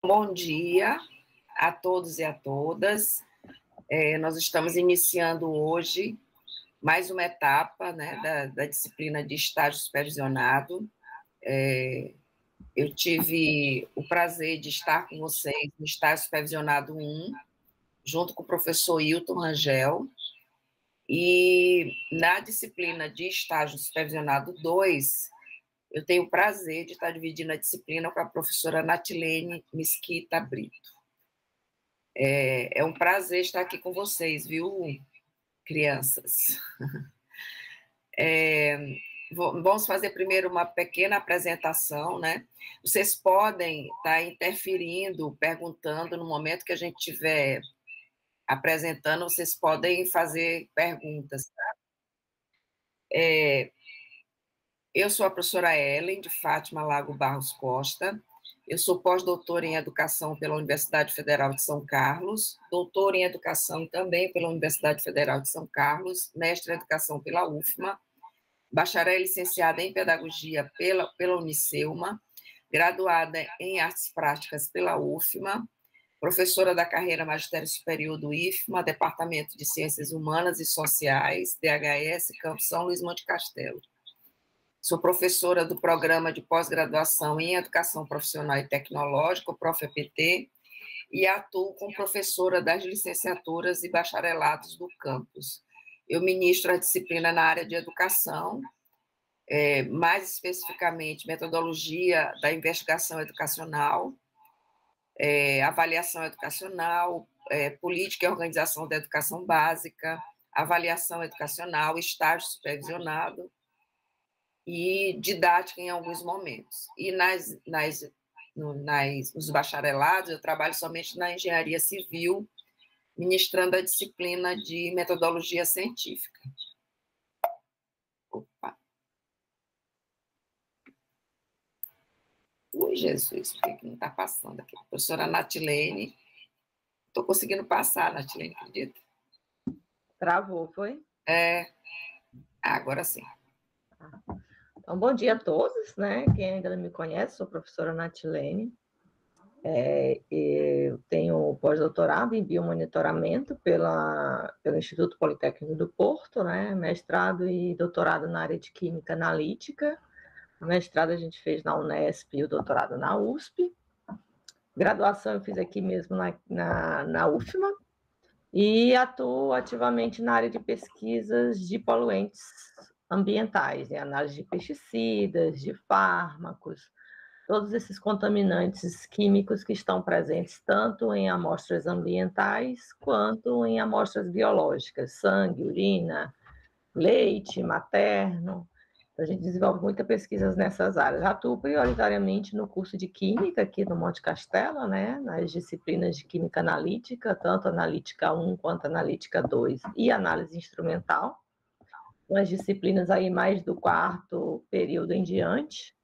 Bom dia a todos e a todas. Nós estamos iniciando hoje mais uma etapa, né, da disciplina de estágio supervisionado. Eu tive o prazer de estar com vocês no estágio supervisionado 1, junto com o professor Hilton Rangel, e na disciplina de estágio supervisionado 2, eu tenho o prazer de estar dividindo a disciplina com a professora Natilene Mesquita Brito. É um prazer estar aqui com vocês, viu, crianças? Vamos fazer primeiro uma pequena apresentação, né? Vocês podem estar interferindo, perguntando, no momento que a gente estiver apresentando, vocês podem fazer perguntas, tá? Eu sou a professora Ellen, de Fátima Lago Barros Costa. Eu sou pós-doutora em Educação pela Universidade Federal de São Carlos, doutora em Educação também pela Universidade Federal de São Carlos, mestre em Educação pela UFMA, bacharel e licenciada em Pedagogia pela Unicelma, graduada em Artes Práticas pela UFMA, professora da carreira Magistério Superior do IFMA, Departamento de Ciências Humanas e Sociais, DHS, Campus São Luís Monte Castelo. Sou professora do Programa de Pós-Graduação em Educação Profissional e Tecnológica, o ProfEPT, e atuo como professora das licenciaturas e bacharelados do campus. Eu ministro a disciplina na área de educação, mais especificamente metodologia da investigação educacional, avaliação educacional, política e organização da educação básica, avaliação educacional, estágio supervisionado, e didática em alguns momentos. E nos bacharelados, eu trabalho somente na engenharia civil, ministrando a disciplina de metodologia científica. Opa! Ui, Jesus, por que não está passando aqui? Professora Natilene. Estou conseguindo passar, Natilene, acredita? Travou, foi? Agora sim. Então, bom dia a todos, né? Quem ainda não me conhece, sou a professora Natilene. Eu tenho pós-doutorado em biomonitoramento pelo Instituto Politécnico do Porto, né? Mestrado e doutorado na área de química analítica. O mestrado a gente fez na Unesp e o doutorado na USP. Graduação eu fiz aqui mesmo na UFMA. E atuo ativamente na área de pesquisas de poluentes ambientais, análise de pesticidas, de fármacos, todos esses contaminantes químicos que estão presentes tanto em amostras ambientais quanto em amostras biológicas, sangue, urina, leite materno. Então, a gente desenvolve muitas pesquisas nessas áreas. Atuo prioritariamente no curso de Química aqui no Monte Castelo, né, nas disciplinas de Química Analítica, tanto Analítica 1 quanto Analítica 2 e Análise Instrumental, umas disciplinas aí mais do 4º período em diante,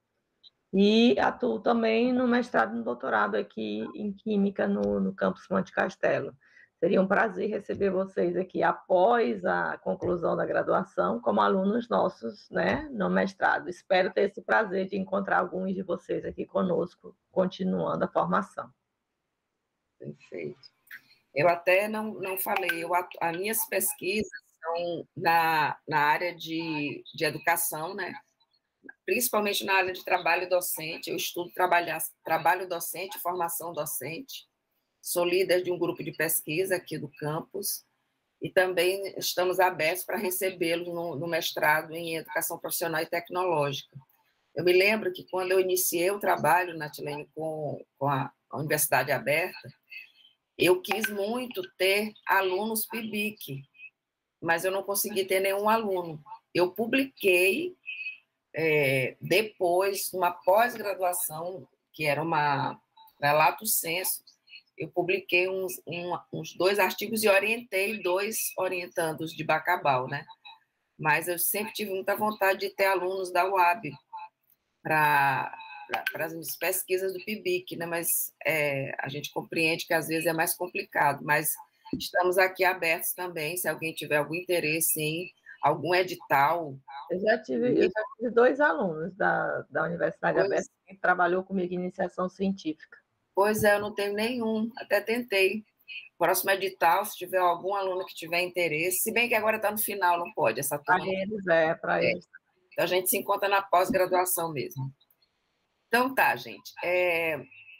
e atuo também no mestrado e no doutorado aqui em Química no campus Monte Castelo. Seria um prazer receber vocês aqui após a conclusão da graduação como alunos nossos, né, no mestrado. Espero ter esse prazer de encontrar alguns de vocês aqui conosco, continuando a formação. Perfeito. Eu até não falei, as minhas pesquisas são na área de educação, né? Principalmente na área de trabalho docente. Eu estudo trabalho docente, formação docente. Sou líder de um grupo de pesquisa aqui do campus e também estamos abertos para recebê-los no mestrado em Educação Profissional e Tecnológica. Eu me lembro que quando eu iniciei o trabalho, Natilene, com a Universidade Aberta, eu quis muito ter alunos PIBIC, mas eu não consegui ter nenhum aluno. Eu publiquei, depois, uma pós-graduação, que era uma lato sensu, eu publiquei uns 2 artigos e orientei 2 orientandos de Bacabal, né? Mas eu sempre tive muita vontade de ter alunos da UAB para as pesquisas do PIBIC, né? Mas a gente compreende que às vezes é mais complicado, mas estamos aqui abertos também, se alguém tiver algum interesse em algum edital. Eu já tive 2 alunos da Universidade Aberta que trabalhou comigo em iniciação científica. Pois é, eu não tenho nenhum, até tentei. Próximo edital, se tiver algum aluno que tiver interesse, se bem que agora está no final, não pode, essa turma. Para eles. Então, a gente se encontra na pós-graduação mesmo. Então, tá, gente.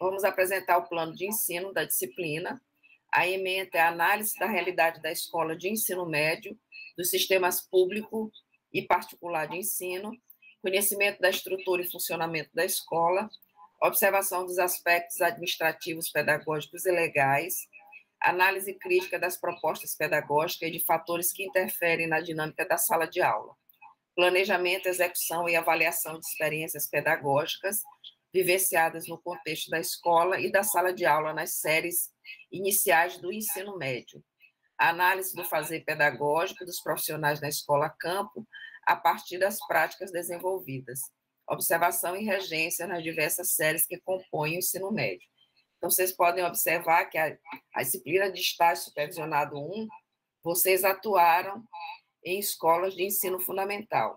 Vamos apresentar o plano de ensino da disciplina. A ementa é a análise da realidade da escola de ensino médio, dos sistemas público e particular de ensino, conhecimento da estrutura e funcionamento da escola, observação dos aspectos administrativos, pedagógicos e legais, análise crítica das propostas pedagógicas e de fatores que interferem na dinâmica da sala de aula, planejamento, execução e avaliação de experiências pedagógicas vivenciadas no contexto da escola e da sala de aula nas séries iniciais do ensino médio, a análise do fazer pedagógico dos profissionais na escola-campo a partir das práticas desenvolvidas, observação e regência nas diversas séries que compõem o ensino médio. Então, vocês podem observar que a disciplina de estágio supervisionado 1, vocês atuaram em escolas de ensino fundamental.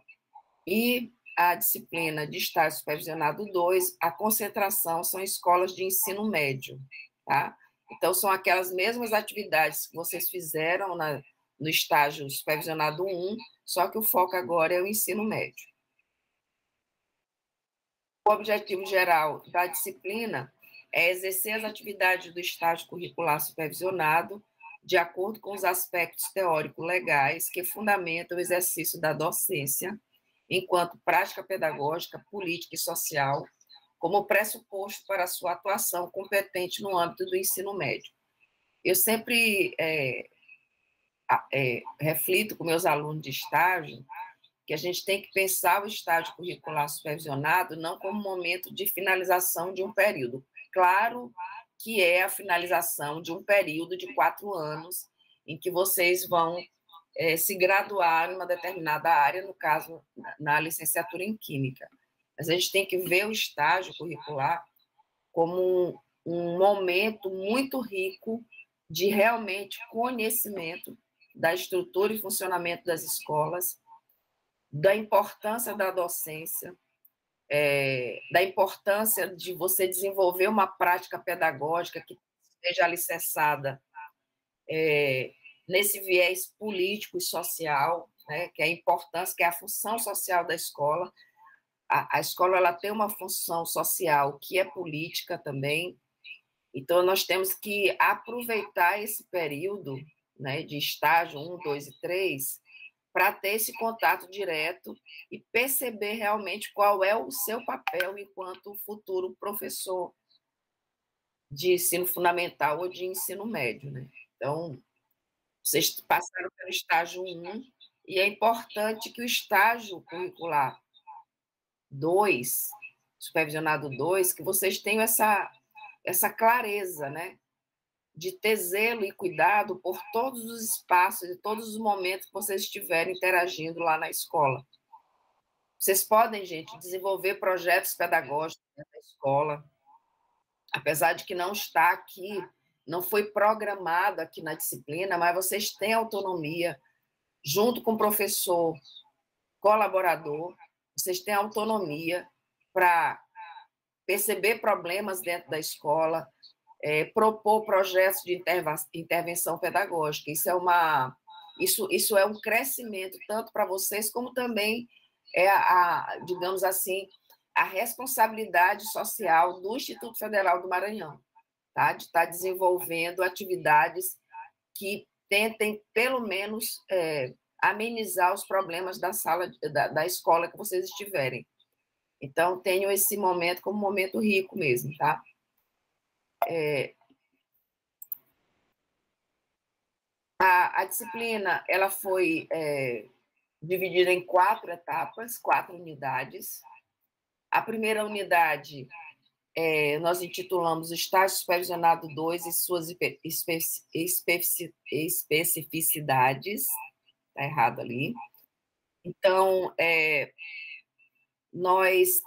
E a disciplina de estágio supervisionado 2, a concentração são escolas de ensino médio, tá? Então, são aquelas mesmas atividades que vocês fizeram no estágio supervisionado 1, só que o foco agora é o ensino médio. O objetivo geral da disciplina é exercer as atividades do estágio curricular supervisionado de acordo com os aspectos teórico-legais que fundamentam o exercício da docência, enquanto prática pedagógica, política e social, como pressuposto para a sua atuação competente no âmbito do ensino médio. Eu sempre reflito com meus alunos de estágio que a gente tem que pensar o estágio curricular supervisionado não como momento de finalização de um período. Claro que é a finalização de um período de 4 anos, em que vocês vão se graduar em uma determinada área, no caso, na licenciatura em Química. Mas a gente tem que ver o estágio curricular como um momento muito rico de realmente conhecimento da estrutura e funcionamento das escolas, da importância da docência, da importância de você desenvolver uma prática pedagógica que esteja alicerçada nesse viés político e social, né, que é a importância, que é a função social da escola. A escola ela tem uma função social que é política também, então nós temos que aproveitar esse período, né, de estágio 1, 2 e 3, para ter esse contato direto e perceber realmente qual é o seu papel enquanto futuro professor de ensino fundamental ou de ensino médio, né? Então, vocês passaram pelo estágio 1 e é importante que o estágio curricular 2, supervisionado 2, que vocês tenham essa clareza, né? De ter zelo e cuidado por todos os espaços e todos os momentos que vocês estiverem interagindo lá na escola. Vocês podem, gente, desenvolver projetos pedagógicos dentro da escola, apesar de que não está aqui, não foi programado aqui na disciplina, mas vocês têm autonomia, junto com o professor colaborador, vocês têm autonomia para perceber problemas dentro da escola, propor projetos de intervenção pedagógica. Isso é um crescimento tanto para vocês, como também digamos assim, a responsabilidade social do Instituto Federal do Maranhão, tá? De estar desenvolvendo atividades que tentem, pelo menos, amenizar os problemas da sala, da escola que vocês estiverem. Então, tenho esse momento como um momento rico mesmo, tá? A disciplina, ela foi dividida em 4 etapas, 4 unidades. A primeira unidade, nós intitulamos Estágio Supervisionado 2 e suas especificidades. Está errado ali. Então, nós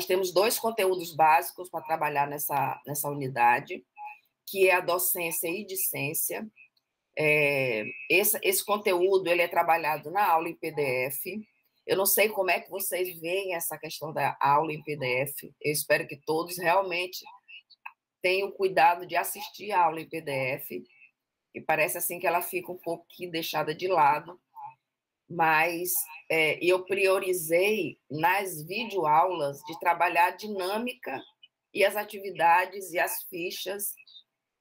temos 2 conteúdos básicos para trabalhar nessa unidade, que é a docência e discência. Esse conteúdo ele é trabalhado na aula em PDF. Eu não sei como é que vocês veem essa questão da aula em PDF. Eu espero que todos realmente tenho o cuidado de assistir a aula em PDF, que parece assim que ela fica um pouquinho deixada de lado, mas eu priorizei nas videoaulas de trabalhar a dinâmica e as atividades e as fichas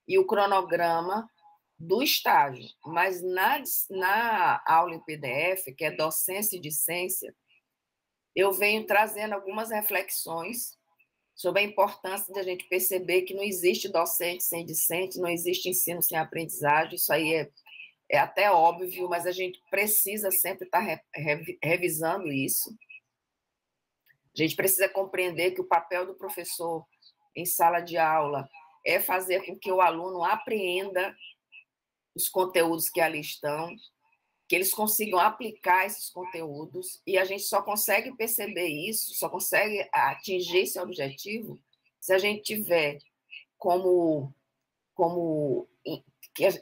e o cronograma do estágio, mas na aula em PDF, que é docência e discência, eu venho trazendo algumas reflexões sobre a importância de a gente perceber que não existe docente sem discente, não existe ensino sem aprendizagem, isso aí é até óbvio, mas a gente precisa sempre estar revisando isso. A gente precisa compreender que o papel do professor em sala de aula é fazer com que o aluno apreenda os conteúdos que ali estão, que eles consigam aplicar esses conteúdos, e a gente só consegue perceber isso, só consegue atingir esse objetivo se a gente tiver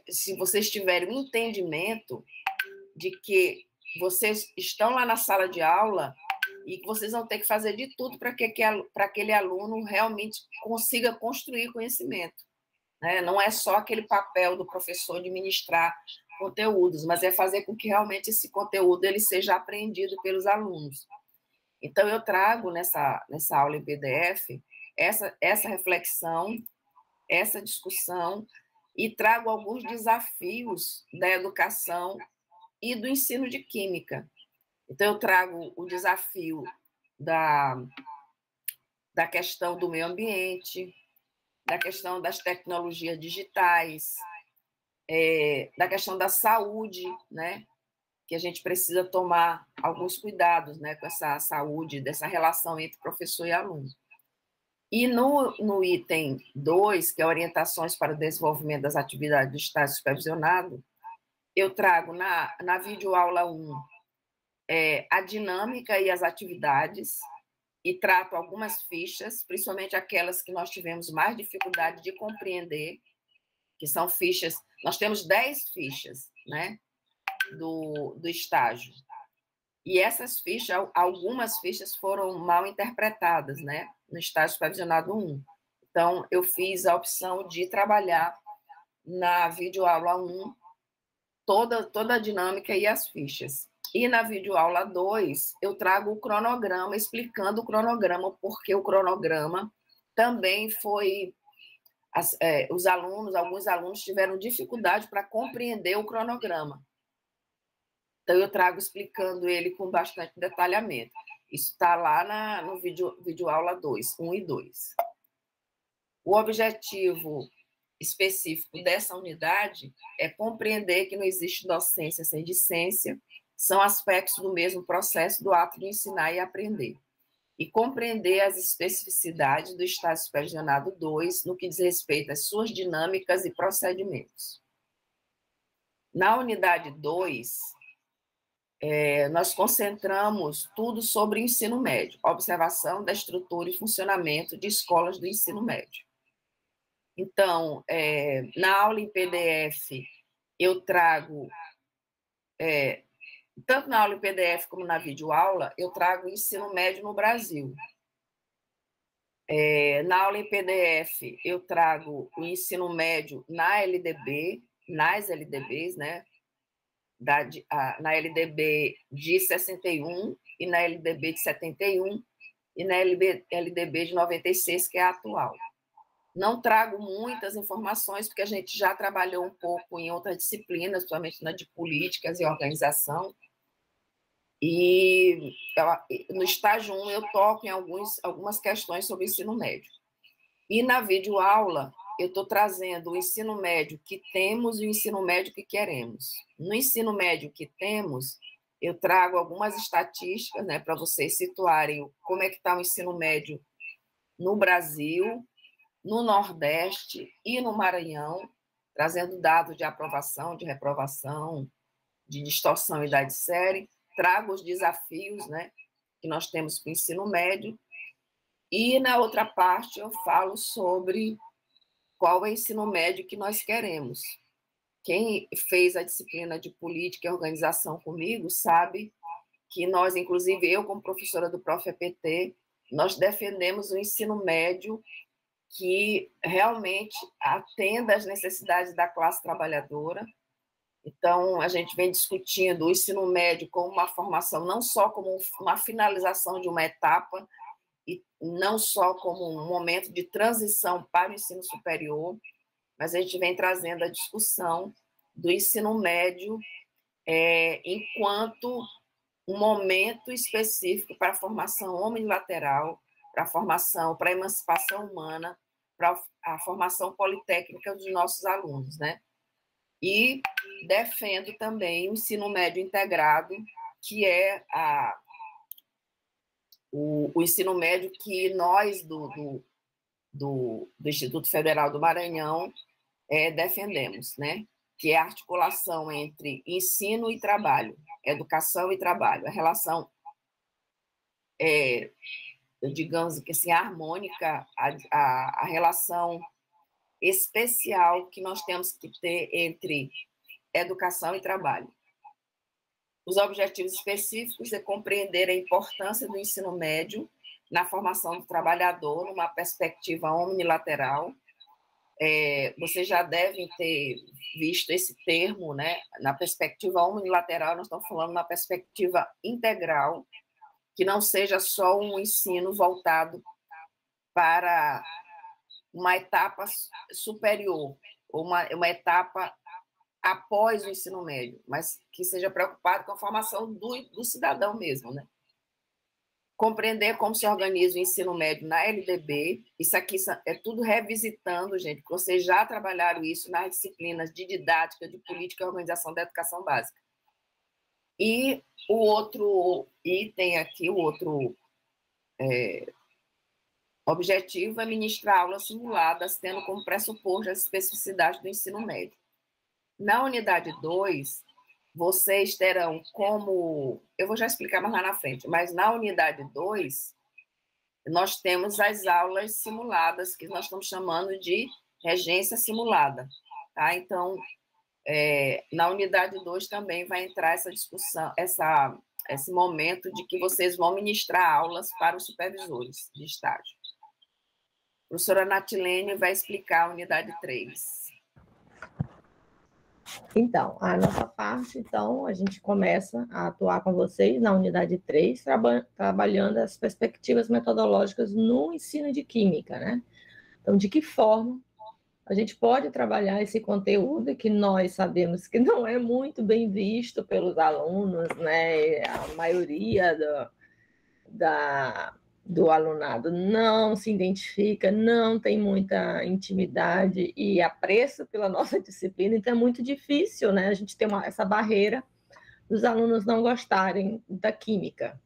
se vocês tiverem um entendimento de que vocês estão lá na sala de aula e que vocês vão ter que fazer de tudo para aquele aluno realmente consiga construir conhecimento. Né? Não é só aquele papel do professor de ministrar conteúdos, mas é fazer com que realmente esse conteúdo ele seja aprendido pelos alunos. Então, eu trago nessa aula em PDF essa reflexão, essa discussão, e trago alguns desafios da educação e do ensino de química. Então, eu trago o desafio da questão do meio ambiente, da questão das tecnologias digitais, da questão da saúde, né? Que a gente precisa tomar alguns cuidados, né, com essa saúde, dessa relação entre professor e aluno. E no item 2, que é orientações para o desenvolvimento das atividades do estágio supervisionado, eu trago na videoaula 1 a dinâmica e as atividades, e trato algumas fichas, principalmente aquelas que nós tivemos mais dificuldade de compreender, que são fichas, nós temos 10 fichas, né, do estágio. E essas fichas, algumas fichas foram mal interpretadas, né, no estágio supervisionado 1. Então, eu fiz a opção de trabalhar na videoaula 1 toda a dinâmica e as fichas. E na videoaula 2, eu trago o cronograma, explicando o cronograma, porque o cronograma também foi... alguns alunos tiveram dificuldade para compreender o cronograma. Então, eu trago explicando ele com bastante detalhamento. Isso está lá no videoaula 2, 1 e 2. O objetivo específico dessa unidade é compreender que não existe docência sem discência, são aspectos do mesmo processo do ato de ensinar e aprender. E compreender as especificidades do estágio supervisionado 2 no que diz respeito às suas dinâmicas e procedimentos. Na unidade 2, nós concentramos tudo sobre o ensino médio, observação da estrutura e funcionamento de escolas do ensino médio. Então, na aula em PDF, eu trago, tanto na aula em PDF como na videoaula, eu trago o ensino médio no Brasil. Na aula em PDF, eu trago o ensino médio na LDB, nas LDBs, né? Na LDB de 61 e na LDB de 71 e na LDB de 96, que é a atual. Não trago muitas informações, porque a gente já trabalhou um pouco em outras disciplinas, principalmente na de políticas e organização. E no estágio 1 eu toco em algumas questões sobre o ensino médio. E na videoaula eu estou trazendo o ensino médio que temos e o ensino médio que queremos. No ensino médio que temos, eu trago algumas estatísticas, né, para vocês situarem como é que está o ensino médio no Brasil, no Nordeste e no Maranhão, trazendo dados de aprovação, de reprovação, de distorção e idade série. Trago os desafios, né, que nós temos para o ensino médio. E na outra parte eu falo sobre qual é o ensino médio que nós queremos. Quem fez a disciplina de política e organização comigo sabe que nós, inclusive eu como professora do Prof. EPT, nós defendemos o ensino médio que realmente atenda às necessidades da classe trabalhadora. Então, a gente vem discutindo o ensino médio como uma formação, não só como uma finalização de uma etapa, e não só como um momento de transição para o ensino superior, mas a gente vem trazendo a discussão do ensino médio enquanto um momento específico para a formação omnilateral, para a formação, para a emancipação humana, para a formação politécnica dos nossos alunos, né? E defendo também o ensino médio integrado, que é o ensino médio que nós, do Instituto Federal do Maranhão, defendemos, né? Que é a articulação entre ensino e trabalho, educação e trabalho, a relação, digamos que assim, harmônica, a relação especial que nós temos que ter entre educação e trabalho. Os objetivos específicos é compreender a importância do ensino médio na formação do trabalhador, numa perspectiva omnilateral. Vocês já devem ter visto esse termo, né? Na perspectiva omnilateral, nós estamos falando na perspectiva integral, que não seja só um ensino voltado para uma etapa superior, ou uma etapa após o ensino médio, mas que seja preocupado com a formação do cidadão mesmo, né? Compreender como se organiza o ensino médio na LDB, isso aqui é tudo revisitando, gente, porque vocês já trabalharam isso nas disciplinas de didática, de política e organização da educação básica. E o outro item aqui, o outro objetivo é ministrar aulas simuladas, tendo como pressuposto as especificidades do ensino médio. Na unidade 2, vocês terão como... Eu vou já explicar mais lá na frente, mas na unidade 2, nós temos as aulas simuladas, que nós estamos chamando de regência simulada. Tá? Então, na unidade 2 também vai entrar essa discussão, esse momento de que vocês vão ministrar aulas para os supervisores de estágio. A professora Natilene vai explicar a unidade 3. Então, a nossa parte, então, a gente começa a atuar com vocês na unidade 3, trabalhando as perspectivas metodológicas no ensino de química, né? Então, de que forma a gente pode trabalhar esse conteúdo que nós sabemos que não é muito bem visto pelos alunos, né? A maioria do alunado não se identifica, não tem muita intimidade e apreço pela nossa disciplina, então é muito difícil, né? A gente tem essa barreira dos alunos não gostarem da química.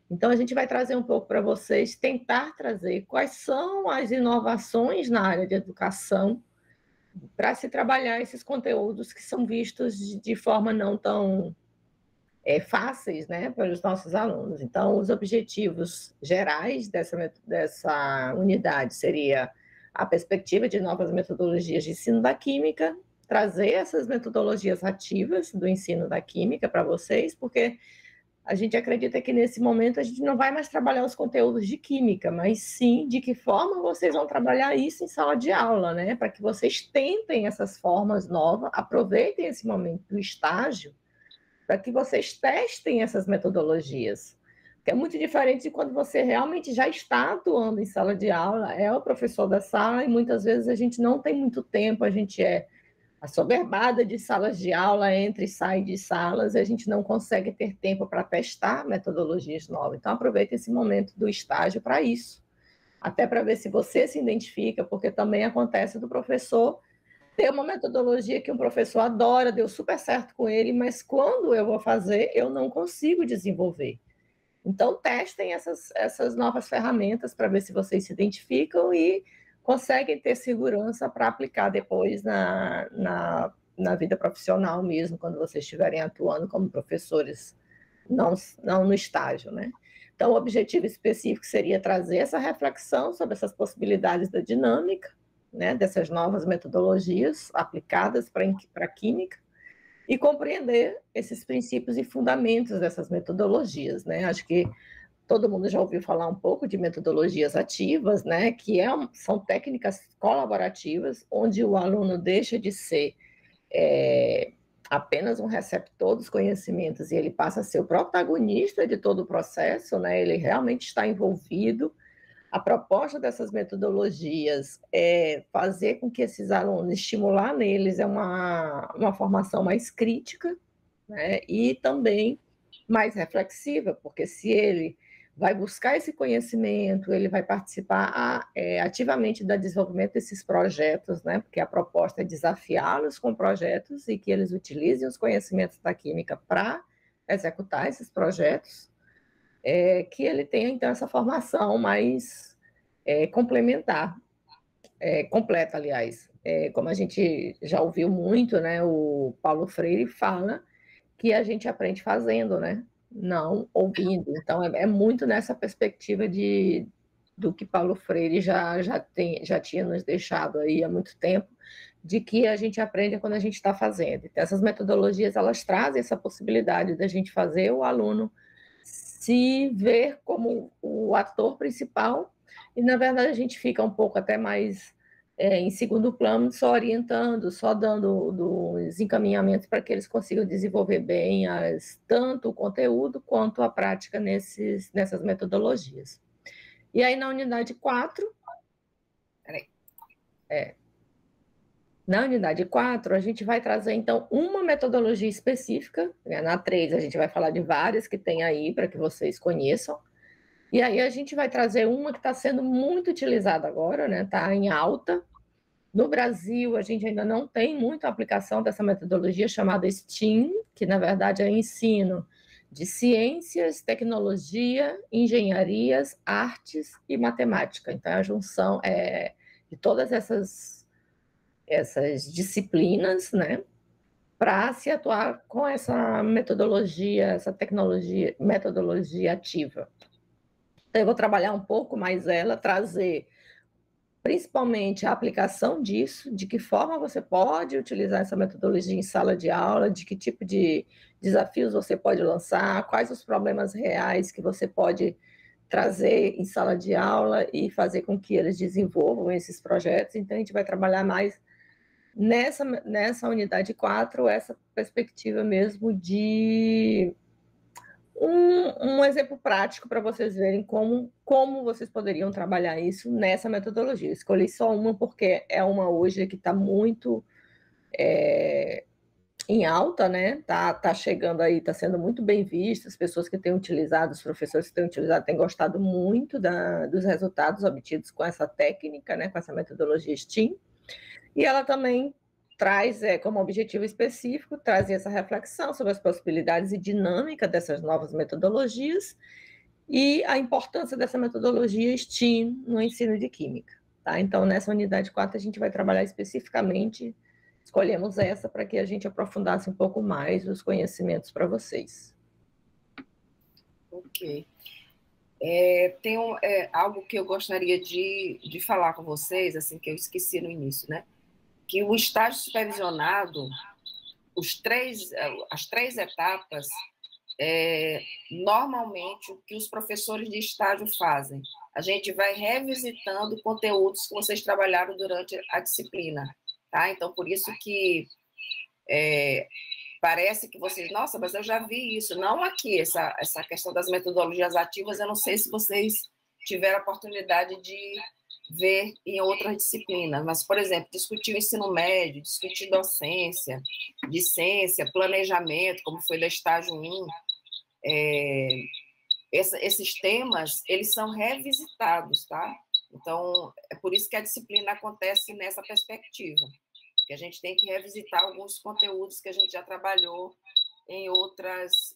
Então, a gente vai trazer um pouco para vocês, tentar trazer quais são as inovações na área de educação para se trabalhar esses conteúdos que são vistos de forma não tão fáceis, né, para os nossos alunos. Então, os objetivos gerais dessa unidade seria a perspectiva de novas metodologias de ensino da química, trazer essas metodologias ativas do ensino da química para vocês, porque a gente acredita que nesse momento a gente não vai mais trabalhar os conteúdos de química, mas sim de que forma vocês vão trabalhar isso em sala de aula, né, para que vocês tentem essas formas novas, aproveitem esse momento do estágio para que vocês testem essas metodologias, que é muito diferente de quando você realmente já está atuando em sala de aula, é o professor da sala, e muitas vezes a gente não tem muito tempo, a gente é assoberbada de salas de aula, entra e sai de salas, e a gente não consegue ter tempo para testar metodologias novas. Então, aproveita esse momento do estágio para isso, até para ver se você se identifica, porque também acontece do professor ter uma metodologia que um professor adora, deu super certo com ele, mas quando eu vou fazer, eu não consigo desenvolver. Então, testem essas novas ferramentas para ver se vocês se identificam e conseguem ter segurança para aplicar depois na vida profissional mesmo, quando vocês estiverem atuando como professores, não no estágio, né? Então, o objetivo específico seria trazer essa reflexão sobre essas possibilidades da dinâmica, né, dessas novas metodologias aplicadas para a química e compreender esses princípios e fundamentos dessas metodologias, né? Acho que todo mundo já ouviu falar um pouco de metodologias ativas, né, que são técnicas colaborativas, onde o aluno deixa de ser apenas um receptor dos conhecimentos e ele passa a ser o protagonista de todo o processo, né, ele realmente está envolvido. A proposta dessas metodologias é fazer com que esses alunos, estimular neles uma formação mais crítica, né, e também mais reflexiva, porque se ele vai buscar esse conhecimento, ele vai participar ativamente do desenvolvimento desses projetos, né, porque a proposta é desafiá-los com projetos e que eles utilizem os conhecimentos da química para executar esses projetos, que ele tenha, então, essa formação mais complementar, completa, aliás. Como a gente já ouviu muito, né, o Paulo Freire fala que a gente aprende fazendo, né? Não ouvindo. Então, é muito nessa perspectiva do que Paulo Freire já tinha nos deixado aí há muito tempo, de que a gente aprende quando a gente está fazendo. Então, essas metodologias, elas trazem essa possibilidade da gente fazer o aluno se ver como o ator principal, e, na verdade, a gente fica um pouco até mais em segundo plano, só orientando, só dando os encaminhamentos para que eles consigam desenvolver bem tanto o conteúdo quanto a prática nessas metodologias. E aí, na unidade 4, na unidade 4, a gente vai trazer, então, uma metodologia específica, né? Na 3, a gente vai falar de várias que tem aí, para que vocês conheçam. E aí a gente vai trazer uma que está sendo muito utilizada agora, né? Está em alta. No Brasil, a gente ainda não tem muita aplicação dessa metodologia chamada STEAM, que na verdade é ensino de ciências, tecnologia, engenharias, artes e matemática. Então, é a junção de todas essas disciplinas, né? Para se atuar com essa metodologia, metodologia ativa. Então, eu vou trabalhar um pouco mais ela, trazer principalmente a aplicação disso, de que forma você pode utilizar essa metodologia em sala de aula, de que tipo de desafios você pode lançar, quais os problemas reais que você pode trazer em sala de aula e fazer com que eles desenvolvam esses projetos. Então, a gente vai trabalhar mais nessa unidade 4, essa perspectiva mesmo de um exemplo prático para vocês verem como vocês poderiam trabalhar isso nessa metodologia. Eu escolhi só uma porque é uma hoje que está muito em alta, né? Tá chegando aí, está sendo muito bem vista, as pessoas que têm utilizado, os professores que têm utilizado, têm gostado muito dos resultados obtidos com essa técnica, né? Com essa metodologia STEAM. E ela também traz como objetivo específico trazer essa reflexão sobre as possibilidades e dinâmica dessas novas metodologias e a importância dessa metodologia STEAM no ensino de química. Tá? Então, nessa unidade 4, a gente vai trabalhar especificamente, escolhemos essa para que a gente aprofundasse um pouco mais os conhecimentos para vocês. Ok. Tem algo que eu gostaria de falar com vocês, assim, que eu esqueci no início, né? Que o estágio supervisionado, as três etapas, normalmente o que os professores de estágio fazem, a gente vai revisitando conteúdos que vocês trabalharam durante a disciplina, tá? Então, por isso que parece que vocês, nossa, mas eu já vi isso, não aqui, essa questão das metodologias ativas, eu não sei se vocês tiveram a oportunidade de ver em outras disciplinas, mas, por exemplo, discutir o ensino médio, discutir docência, discência, planejamento, como foi do estágio 1, esses temas, eles são revisitados, tá? Então, é por isso que a disciplina acontece nessa perspectiva, que a gente tem que revisitar alguns conteúdos que a gente já trabalhou em outras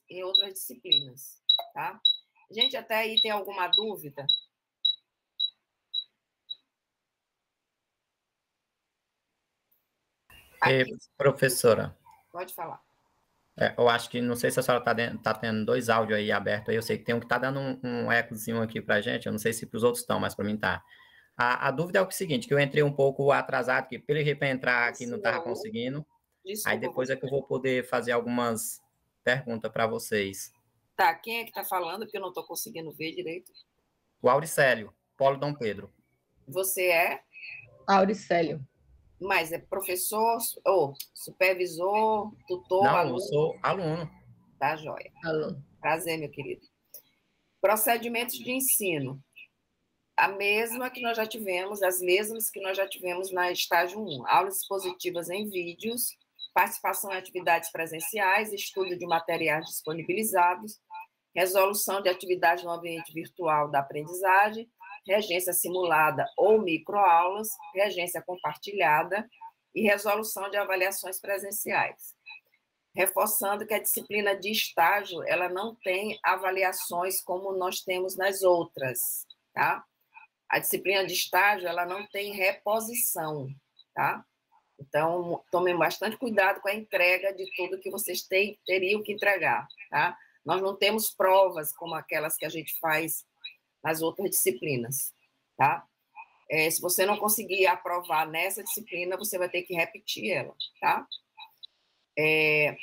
disciplinas, tá? Gente, até aí tem alguma dúvida? Professora. Pode falar. Eu acho que, não sei se a senhora está tendo 2 áudios aí abertos aí, eu sei que tem um que está dando um ecozinho aqui para a gente, eu não sei se para os outros estão, mas para mim está. A dúvida é o seguinte, que eu entrei um pouco atrasado, que pelo jeito para entrar aqui não estava conseguindo, desculpa, aí depois é que eu vou poder fazer algumas perguntas para vocês. Tá, quem é que está falando? Porque eu não estou conseguindo ver direito. O Auricélio, Polo Dom Pedro. Você é? Auricélio. Mas é professor, ou supervisor, tutor, Não, aluno? eu sou aluno. Tá, joia. Aluno. Prazer, meu querido. Procedimentos de ensino. A mesma que nós já tivemos, as mesmas que nós já tivemos na estágio 1. Aulas expositivas em vídeos, participação em atividades presenciais, estudo de materiais disponibilizados, resolução de atividades no ambiente virtual da aprendizagem, regência simulada ou microaulas, regência compartilhada e resolução de avaliações presenciais. Reforçando que a disciplina de estágio, ela não tem avaliações como nós temos nas outras, tá? A disciplina de estágio, ela não tem reposição, tá? Então, tomem bastante cuidado com a entrega de tudo que vocês teriam que entregar, tá? Nós não temos provas como aquelas que a gente faz nas outras disciplinas, tá? Se você não conseguir aprovar nessa disciplina, você vai ter que repetir ela, tá?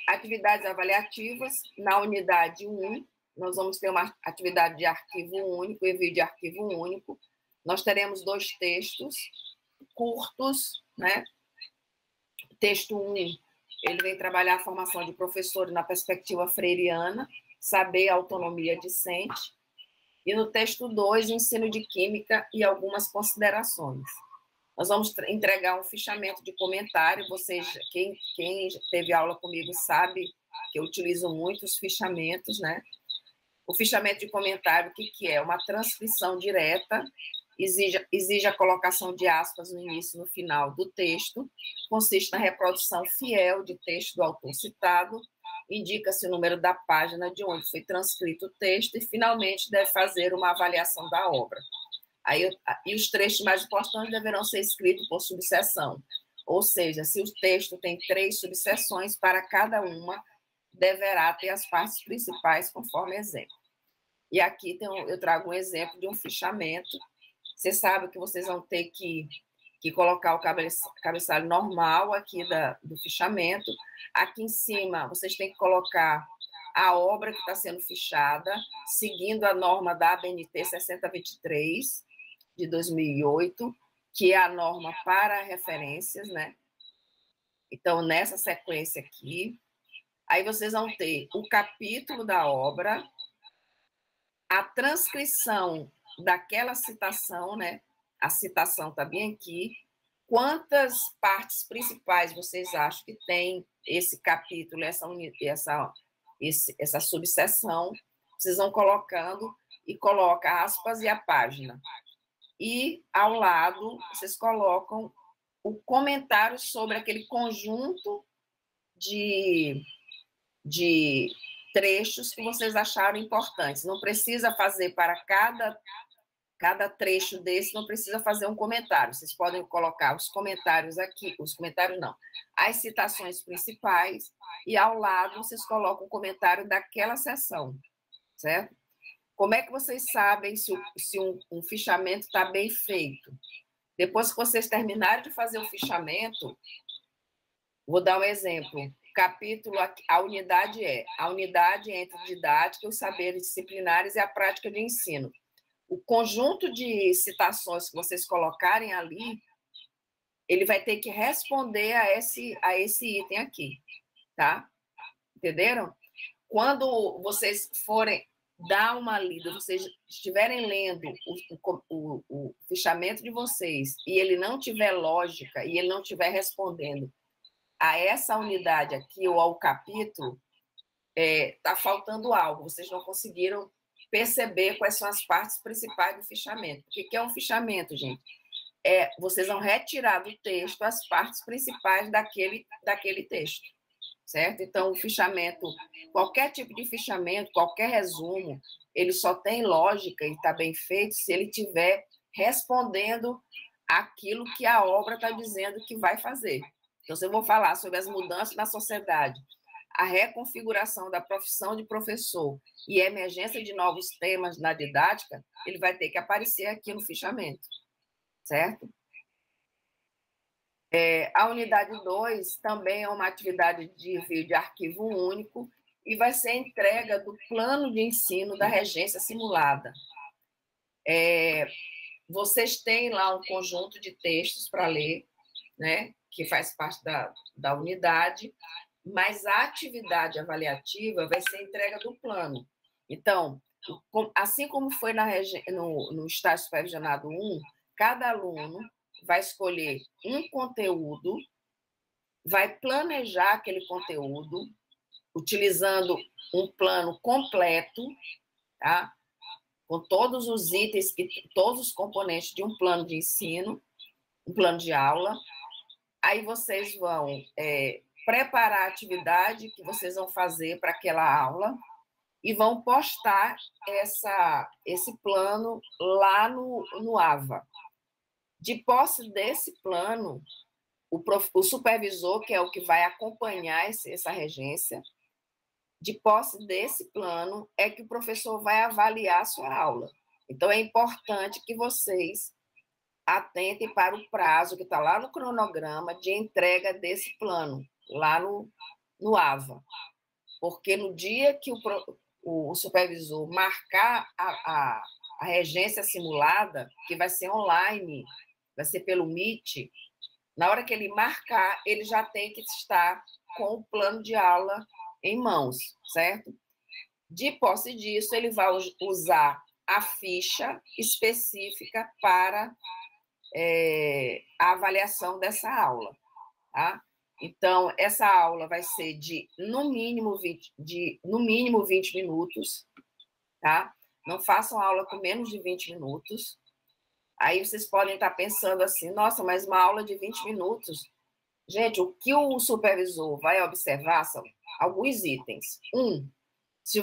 Atividades avaliativas, na unidade 1, nós vamos ter uma atividade de arquivo único, envio de arquivo único. Nós teremos 2 textos curtos, né? Texto 1, ele vem trabalhar a formação de professores na perspectiva freiriana, saber a autonomia discente. E no texto 2, ensino de química e algumas considerações. Nós vamos entregar um fichamento de comentário. Vocês, quem teve aula comigo sabe que eu utilizo muito os fichamentos, né? O fichamento de comentário, o que é? Uma transcrição direta, exige a colocação de aspas no início e no final do texto, consiste na reprodução fiel de texto do autor citado, indica-se o número da página de onde foi transcrito o texto e, finalmente, deve fazer uma avaliação da obra. E os trechos mais importantes deverão ser escritos por subseção, ou seja, se o texto tem 3 subseções, para cada uma deverá ter as partes principais conforme exemplo. E aqui eu trago um exemplo de um fichamento. Você sabe que vocês vão ter que colocar o cabeçalho normal aqui do fichamento. Aqui em cima, vocês têm que colocar a obra que está sendo fichada, seguindo a norma da ABNT 6023, de 2008, que é a norma para referências, né? Então, nessa sequência aqui, aí vocês vão ter o capítulo da obra, a transcrição daquela citação, né? A citação está bem aqui. Quantas partes principais vocês acham que tem esse capítulo, essa subseção? Vocês vão colocando e coloca aspas e a página. E, ao lado, vocês colocam o comentário sobre aquele conjunto de trechos que vocês acharam importantes. Não precisa fazer para cada trecho desse, não precisa fazer um comentário. Vocês podem colocar os comentários aqui, as citações principais, e ao lado vocês colocam o comentário daquela seção, certo? Como é que vocês sabem se um fichamento está bem feito? Depois que vocês terminarem de fazer o fichamento, vou dar um exemplo. Capítulo, a unidade entre didática, os saberes disciplinares e a prática de ensino. O conjunto de citações que vocês colocarem ali, ele vai ter que responder a esse item aqui, tá? Entenderam? Quando vocês forem dar uma lida, vocês estiverem lendo o fichamento de vocês e ele não tiver lógica e ele não estiver respondendo a essa unidade aqui ou ao capítulo, está faltando algo, vocês não conseguiram perceber quais são as partes principais do fichamento. O que é um fichamento, gente? Vocês vão retirar do texto as partes principais daquele texto, certo? Então, o fichamento, qualquer tipo de fichamento, qualquer resumo, ele só tem lógica e está bem feito se ele estiver respondendo aquilo que a obra está dizendo que vai fazer. Então, se eu vou falar sobre as mudanças na sociedade, a reconfiguração da profissão de professor e a emergência de novos temas na didática, ele vai ter que aparecer aqui no fichamento, certo? A unidade 2 também é uma atividade de envio de arquivo único e vai ser a entrega do plano de ensino da regência simulada. Vocês têm lá um conjunto de textos para ler, né, que faz parte da unidade, mas a atividade avaliativa vai ser a entrega do plano. Então, assim como foi no estágio supervisionado 1, cada aluno vai escolher um conteúdo, vai planejar aquele conteúdo, utilizando um plano completo, tá? Com todos os itens, todos os componentes de um plano de ensino, um plano de aula. Aí vocês vão preparar a atividade que vocês vão fazer para aquela aula e vão postar esse plano lá no AVA. De posse desse plano, o supervisor, que é o que vai acompanhar essa regência, de posse desse plano é que o professor vai avaliar a sua aula. Então, é importante que vocês atentem para o prazo que está lá no cronograma de entrega desse plano, lá no AVA. Porque no dia que o supervisor marcar a regência simulada, que vai ser online, vai ser pelo Meet, na hora que ele marcar, ele já tem que estar com o plano de aula em mãos, certo? De posse disso, ele vai usar a ficha específica para a avaliação dessa aula, tá? Então, essa aula vai ser de no mínimo 20 minutos, tá? Não façam aula com menos de 20 minutos. Aí vocês podem estar pensando assim, nossa, mas uma aula de 20 minutos... Gente, o que o supervisor vai observar são alguns itens. Se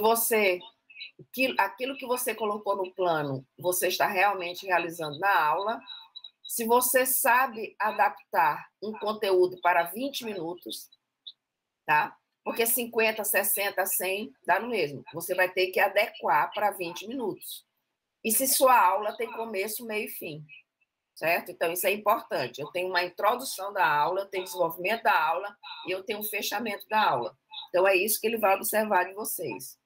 aquilo que você colocou no plano, você está realmente realizando na aula. Se você sabe adaptar um conteúdo para 20 minutos, tá? Porque 50, 60, 100 dá no mesmo. Você vai ter que adequar para 20 minutos. E se sua aula tem começo, meio e fim, certo? Então, isso é importante. Eu tenho uma introdução da aula, eu tenho desenvolvimento da aula e eu tenho um fechamento da aula. Então, é isso que ele vai observar de vocês.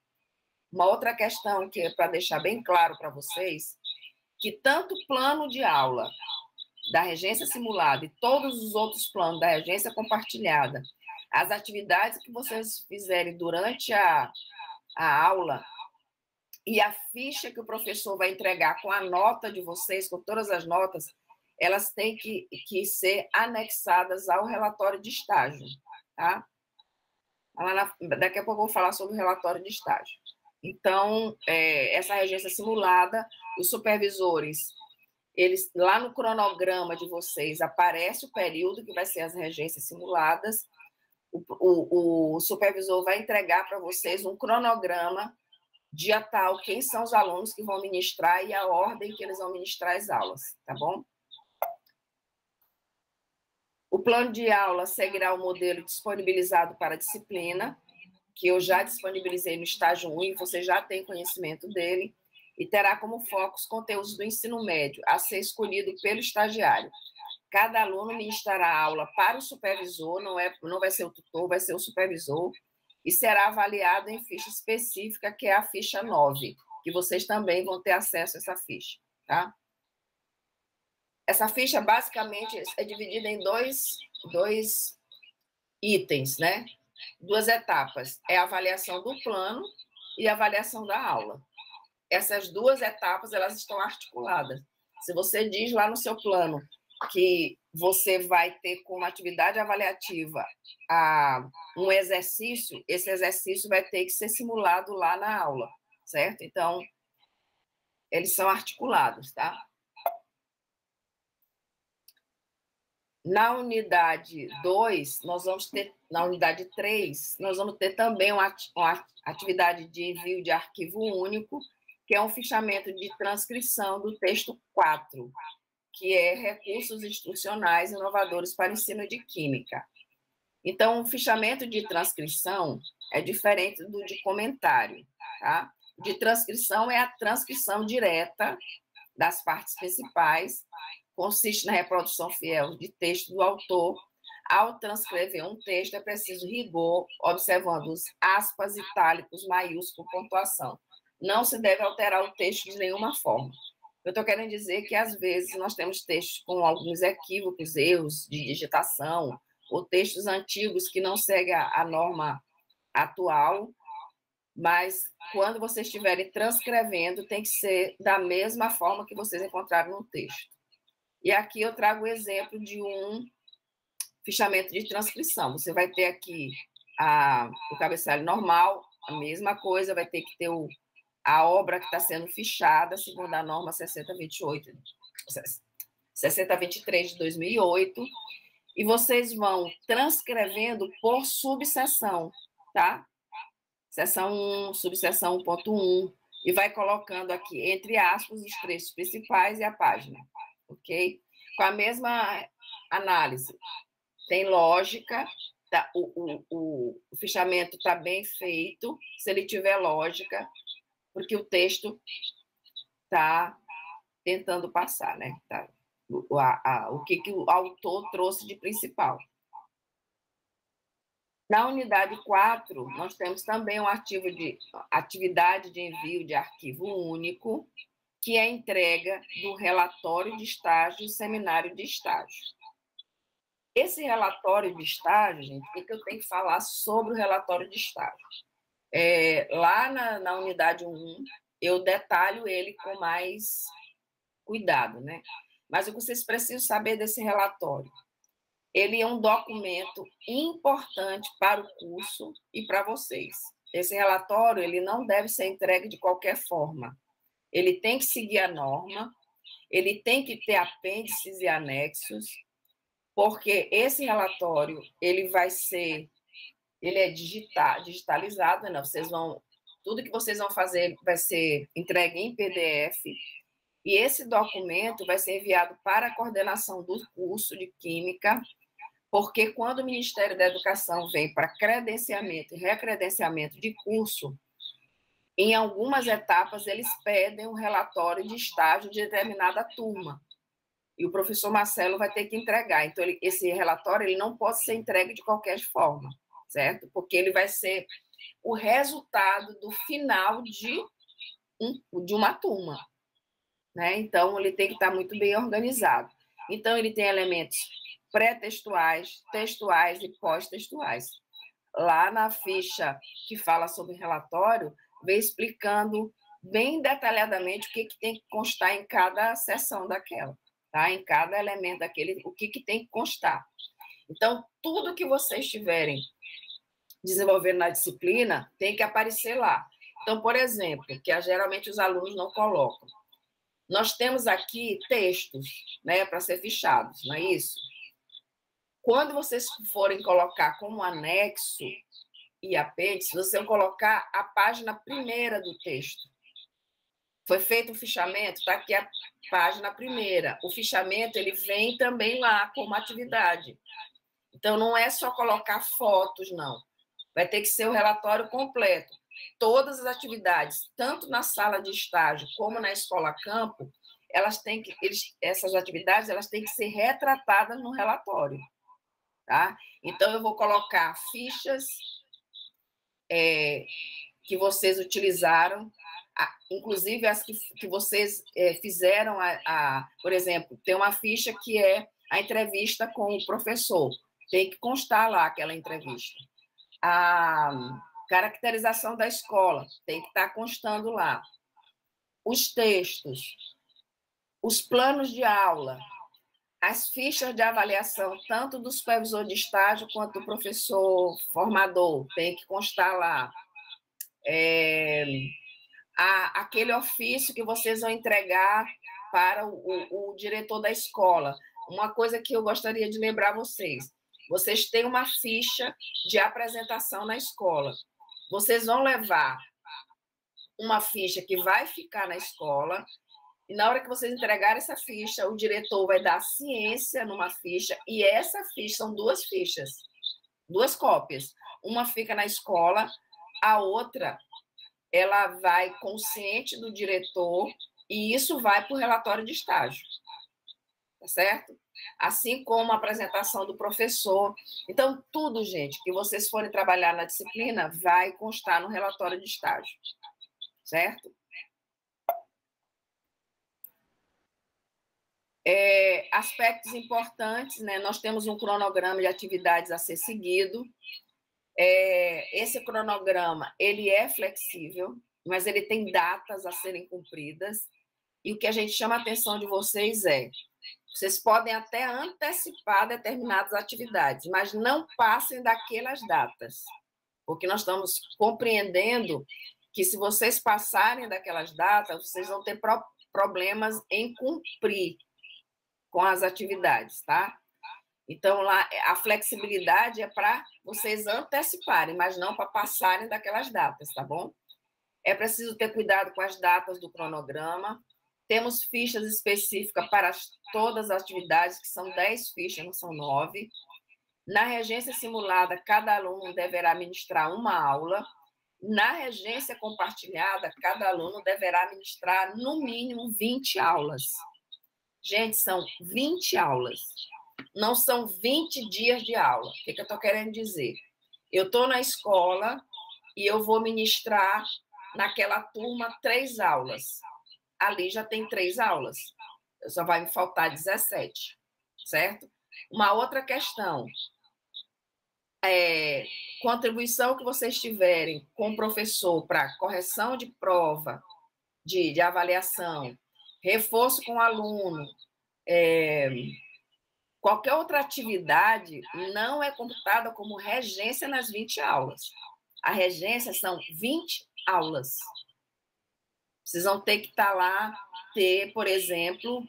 Uma outra questão que é para deixar bem claro para vocês, que tanto o plano de aula da regência simulada e todos os outros planos da regência compartilhada, as atividades que vocês fizerem durante a aula e a ficha que o professor vai entregar com a nota de vocês, com todas as notas, elas têm que ser anexadas ao relatório de estágio, tá? Daqui a pouco eu vou falar sobre o relatório de estágio. Então, essa regência simulada, os supervisores, eles, lá no cronograma de vocês, aparece o período que vai ser as regências simuladas, o supervisor vai entregar para vocês um cronograma dia tal, quem são os alunos que vão ministrar e a ordem que eles vão ministrar as aulas, tá bom? O plano de aula seguirá o modelo disponibilizado para a disciplina, que eu já disponibilizei no estágio 1 e você já tem conhecimento dele, e terá como foco os conteúdos do ensino médio, a ser escolhido pelo estagiário. Cada aluno ministrará a aula para o supervisor, não vai ser o tutor, vai ser o supervisor, e será avaliado em ficha específica, que é a ficha 9, que vocês também vão ter acesso a essa ficha, tá? Essa ficha, basicamente, é dividida em dois itens, né? 2 etapas. É a avaliação do plano e a avaliação da aula. Essas 2 etapas, elas estão articuladas. Se você diz lá no seu plano que você vai ter como atividade avaliativa um exercício, esse exercício vai ter que ser simulado lá na aula, certo? Então, eles são articulados, tá? Na unidade 2, na unidade 3, nós vamos ter também uma atividade de envio de arquivo único, que é um fichamento de transcrição do texto 4, que é recursos instrucionais inovadores para ensino de química. Então, o fichamento de transcrição é diferente do de comentário, tá? De transcrição é a transcrição direta das partes principais, consiste na reprodução fiel de texto do autor, Ao transcrever um texto, é preciso rigor, observando os aspas, itálicos, maiúsculos, pontuação. Não se deve alterar o texto de nenhuma forma. Eu estou querendo dizer que, às vezes, nós temos textos com alguns equívocos, erros de digitação, ou textos antigos que não seguem a norma atual, mas quando vocês estiverem transcrevendo, tem que ser da mesma forma que vocês encontraram no texto. E aqui eu trago o exemplo de um fichamento de transcrição. Você vai ter aqui o cabeçalho normal, a mesma coisa, vai ter que ter a obra que está sendo fichada, segundo a norma 6023 de 2008, e vocês vão transcrevendo por subseção, tá? Seção 1, subseção 1.1, e vai colocando aqui, entre aspas, os trechos principais e a página, ok? Com a mesma análise. Tem lógica, tá? O fichamento está bem feito, se ele tiver lógica, porque o texto está tentando passar, né? Tá? O que o autor trouxe de principal. Na unidade 4, nós temos também um artigo de atividade de envio de arquivo único, que é a entrega do relatório de estágio e seminário de estágio. Esse relatório de estágio, gente, o que eu tenho que falar sobre o relatório de estágio? Lá na unidade 1, eu detalho ele com mais cuidado, né? Mas o que vocês precisam saber desse relatório? Ele é um documento importante para o curso e para vocês. Esse relatório, ele não deve ser entregue de qualquer forma. Ele tem que seguir a norma, ele tem que ter apêndices e anexos, porque esse relatório, ele é digitalizado, né? Tudo que vocês vão fazer vai ser entregue em PDF, e esse documento vai ser enviado para a coordenação do curso de Química, porque quando o Ministério da Educação vem para credenciamento e recredenciamento de curso, em algumas etapas eles pedem um relatório de estágio de determinada turma, e o professor Marcelo vai ter que entregar. Então, esse relatório ele não pode ser entregue de qualquer forma, certo? Porque ele vai ser o resultado do final de uma turma, né? Então, ele tem que estar muito bem organizado. Então, ele tem elementos pré-textuais, textuais e pós-textuais. Lá na ficha que fala sobre relatório, vem explicando bem detalhadamente o que tem que constar em cada seção daquela, tá? Em cada elemento daquele, o que tem que constar. Então, tudo que vocês estiverem desenvolvendo na disciplina tem que aparecer lá. Então, por exemplo, que geralmente os alunos não colocam. Nós temos aqui textos, né, para ser fichados, não é isso? Quando vocês forem colocar como anexo e apêndice, vocês vão colocar a página primeira do texto. Foi feito o fichamento, está aqui a página primeira. O fichamento, ele vem também lá como atividade. Então, não é só colocar fotos, não. Vai ter que ser o relatório completo. Todas as atividades, tanto na sala de estágio como na escola campo, essas atividades elas têm que ser retratadas no relatório. Tá? Então, eu vou colocar fichas que vocês utilizaram, inclusive as que vocês fizeram, por exemplo, tem uma ficha que é a entrevista com o professor, tem que constar lá aquela entrevista. A caracterização da escola, tem que estar constando lá. Os textos, os planos de aula, as fichas de avaliação, tanto do supervisor de estágio quanto do professor formador, tem que constar lá. Aquele ofício que vocês vão entregar para o diretor da escola. Uma coisa que eu gostaria de lembrar vocês têm uma ficha de apresentação na escola. Vocês vão levar uma ficha que vai ficar na escola, e na hora que vocês entregarem essa ficha, o diretor vai dar ciência numa ficha, e essa ficha são 2 fichas, 2 cópias. Uma fica na escola, a outra ela vai consciente do diretor, e isso vai para o relatório de estágio. tá certo? Assim como a apresentação do professor. Então, tudo, gente, que vocês forem trabalhar na disciplina vai constar no relatório de estágio, certo? Aspectos importantes, né? Nós temos um cronograma de atividades a ser seguido. Esse cronograma, ele é flexível, mas ele tem datas a serem cumpridas, e o que a gente chama a atenção de vocês vocês podem até antecipar determinadas atividades, mas não passem daquelas datas, porque nós estamos compreendendo que se vocês passarem daquelas datas, vocês vão ter problemas em cumprir com as atividades, tá? Então, lá, a flexibilidade é para vocês anteciparem, mas não para passarem daquelas datas, tá bom? É preciso ter cuidado com as datas do cronograma. Temos fichas específicas para todas as atividades, que são 10 fichas, não são 9. Na regência simulada, cada aluno deverá ministrar uma aula. Na regência compartilhada, cada aluno deverá ministrar, no mínimo, 20 aulas. Gente, são 20 aulas. Não são 20 dias de aula. O que eu estou querendo dizer? Eu estou na escola e eu vou ministrar naquela turma 3 aulas. Ali já tem 3 aulas. Só vai me faltar 17, certo? Uma outra questão. Contribuição que vocês tiverem com o professor para correção de prova, de avaliação, reforço com o aluno, qualquer outra atividade não é computada como regência nas 20 aulas. A regência são 20 aulas. Vocês vão ter que estar lá, por exemplo,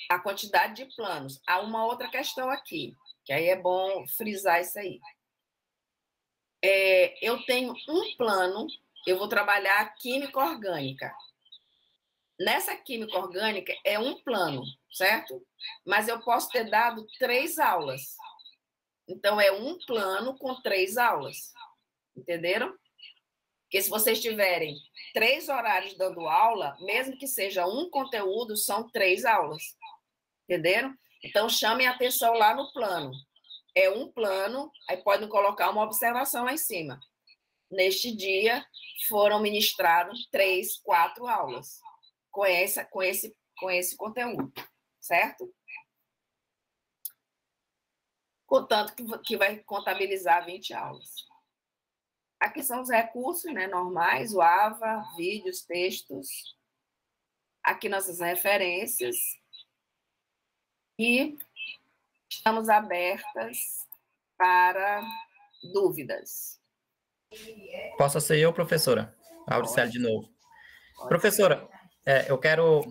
a quantidade de planos. Há uma outra questão aqui, que aí é bom frisar isso aí. Eu tenho um plano, eu vou trabalhar química orgânica. Nessa química orgânica é um plano, certo? Mas eu posso ter dado 3 aulas. Então, é um plano com 3 aulas. Entenderam? Porque se vocês tiverem 3 horários dando aula, mesmo que seja um conteúdo, são 3 aulas. Entenderam? Então, chamem a atenção lá no plano. É um plano, aí podem colocar uma observação lá em cima. Neste dia, foram ministradas 3, 4 aulas com esse conteúdo, certo? Contanto que vai contabilizar 20 aulas. Aqui são os recursos, né, normais, o AVA, vídeos, textos. Aqui nossas referências. E estamos abertas para dúvidas. Posso ser eu, professora? Auricélio de novo. Professora, eu quero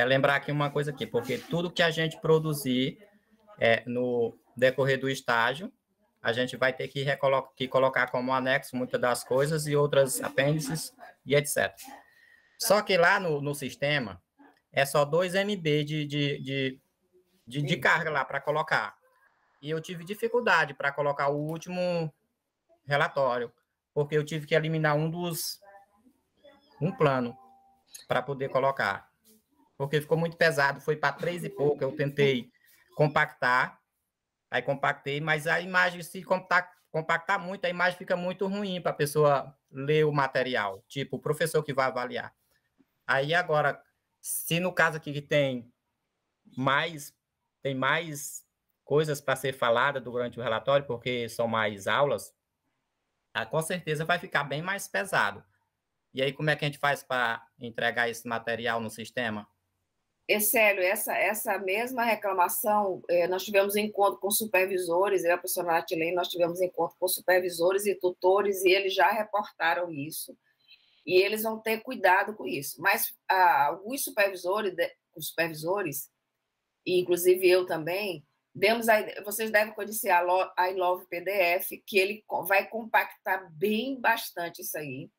lembrar aqui uma coisa aqui, porque tudo que a gente produzir no decorrer do estágio, a gente vai ter que colocar como anexo muitas das coisas e outras apêndices e etc. Só que lá no sistema, é só 2 MB de carga lá para colocar. E eu tive dificuldade para colocar o último relatório, porque eu tive que eliminar um plano para poder colocar. Porque ficou muito pesado, foi para 3 e pouco, eu tentei compactar, aí compactei, mas a imagem, se compactar muito, a imagem fica muito ruim para a pessoa ler o material, tipo, o professor que vai avaliar. Aí agora, se no caso aqui que tem mais coisas para ser falada durante o relatório, porque são mais aulas, com certeza vai ficar bem mais pesado. E aí, como é que a gente faz para entregar esse material no sistema? Célio, essa mesma reclamação, nós tivemos encontro com supervisores, eu e a professora Natilene, nós tivemos encontro com supervisores e tutores, e eles já reportaram isso, e eles vão ter cuidado com isso. Mas alguns supervisores, e inclusive eu também, vocês devem conhecer a iLove PDF, que ele vai compactar bem bastante isso aí.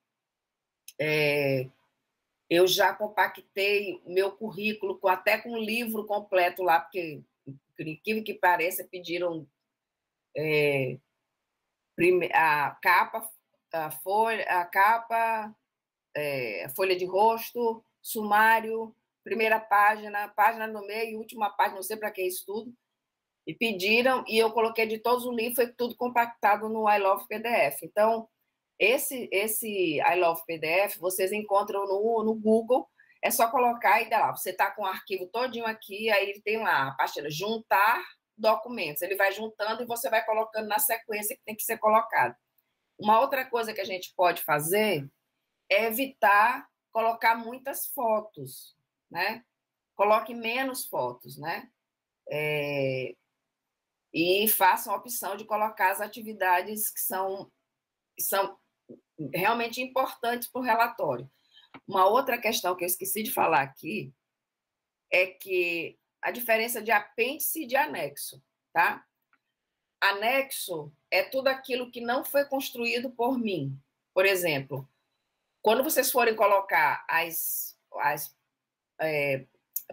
Eu já compactei meu currículo até com um livro completo lá, porque, por incrível que pareça, pediram a capa, a folha de rosto, sumário, primeira página, página no meio, última página, não sei para que isso tudo. E pediram, e eu coloquei de todos os livros, foi tudo compactado no I Love PDF. Então, esse I Love PDF, vocês encontram no Google, é só colocar e dá lá. Você está com o arquivo todinho aqui, aí ele tem lá a pastilha juntar documentos. Ele vai juntando e você vai colocando na sequência que tem que ser colocado. Uma outra coisa que a gente pode fazer é evitar colocar muitas fotos, né? Coloque menos fotos, né? E façam a opção de colocar as atividades que são realmente importantes para o relatório. Uma outra questão que eu esqueci de falar aqui é que a diferença de apêndice e de anexo, tá? Anexo é tudo aquilo que não foi construído por mim. Por exemplo, quando vocês forem colocar a